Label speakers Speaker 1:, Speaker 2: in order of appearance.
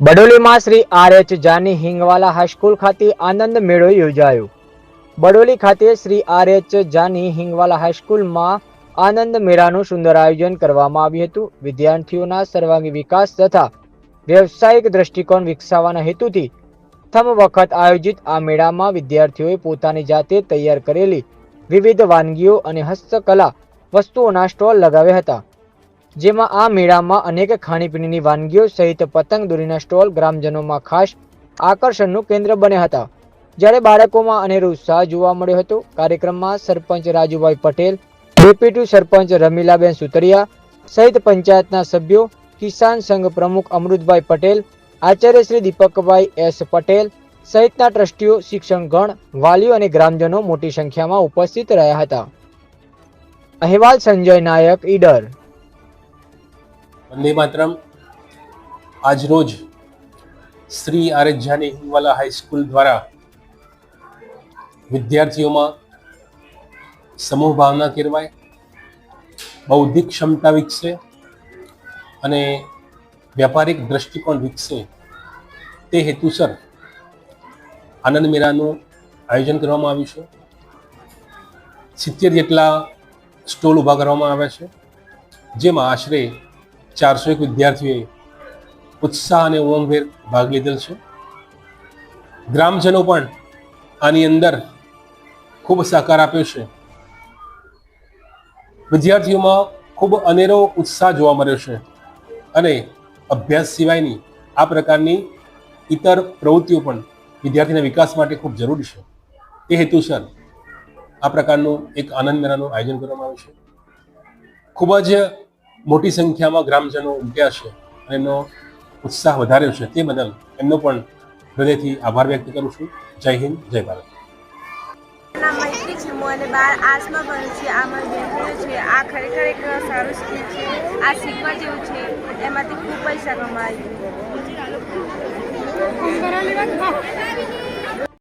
Speaker 1: બડોલીમાં Shri આર.એચ. Jani હિંગવાલા high school ખાતે આનંદ મેળો યોજાયો. બડોલી ખાતે શ્રી આર.એચ. જાની હિંગવાલા હાઈસ્કૂલમાં આનંદ મેળાનું સુંદર આયોજન કરવામાં આવ્યું હતું. વિદ્યાર્થીઓના સર્વાંગી વિકાસ તથા વ્યવસાયિક દ્રષ્ટિકોણ વિકસાવવાના હેતુથી પ્રથમ વખત આયોજિત આ મેળામાં વિદ્યાર્થીઓએ પોતાની જાતે તૈયાર કરેલી વિવિધ વાનગીઓ અને હસ્તકલા વસ્તુઓના સ્ટોલ લગાવ્યા હતા. જેમાં આ મેળામાં અનેક ખાણીપીણીની વાનગીઓ સહિત પતંગ દોરીના સ્ટોલ ગ્રામજનોમાં ખાસ આકર્ષણનું કેન્દ્ર બન્યા હતા. જ્યારે બાળકોમાં અનેરો ઉત્સાહ જોવા મળ્યો હતો. કાર્યક્રમમાં સરપંચ રાજુભાઈ પટેલ, ડેપ્યુટી સરપંચ રમીલાબેન સુતરિયા સહિત પંચાયતના સભ્યો, કિસાન સંઘ પ્રમુખ અમૃતભાઈ પટેલ, આચાર્ય શ્રી દીપકભાઈ એસ પટેલ સહિતના ટ્રસ્ટીઓ, શિક્ષકગણ, વાલીઓ અને ગ્રામજનો મોટી સંખ્યામાં ઉપસ્થિત રહ્યા હતા. અહેવાલ સંજય નાયક, ઈડર.
Speaker 2: વંદે માતરમ. આજરોજ શ્રી આર.એચ. જાની હિંગવાલા હાઈસ્કૂલ દ્વારા વિદ્યાર્થીઓમાં સમૂહ ભાવના કેળવાય, બૌદ્ધિક ક્ષમતા વિકસે અને વ્યાપારિક દ્રષ્ટિકોણ વિકસે તે હેતુસર આનંદ મેળાનું આયોજન કરવામાં આવ્યું છે. 70 જેટલા સ્ટોલ ઊભા કરવામાં આવ્યા છે, જેમાં આશરે 401 વિદ્યાર્થીઓએ ઉત્સાહ અને ઉમંગભેર ભાગ લીધેલ છે. ગ્રામજનો પણ આની અંદર ખૂબ સહકાર આપ્યો છે. વિદ્યાર્થીઓમાં ખૂબ અનેરો ઉત્સાહ જોવા મળ્યો છે અને અભ્યાસ સિવાયની આ પ્રકારની ઇતર પ્રવૃત્તિઓ પણ વિદ્યાર્થીના વિકાસ માટે ખૂબ જરૂરી છે. તે હેતુસર આ પ્રકારનું એક આનંદ મેળાનું આયોજન કરવામાં આવ્યું છે. ખૂબ જ મોટી સંખ્યામાં ગ્રામજનો ઉમટ્યા છે અને એમનો ઉત્સાહ વધાર્યો છે. તે બદલ એમનો પણ હૃદયથી આભાર વ્યક્ત કરું છું. જય હિન્દ, જય ભારત.
Speaker 3: મૈત્રી છે, હું અને 12 આર્ટ્સમાં ભણું છું. આ મારી બેનપણીઓ છે. આ ખરેખર એક સારું સ્કીલ છે. આ શીખવા જેવું છે. એમાંથી ખૂબ પૈસા કમાય.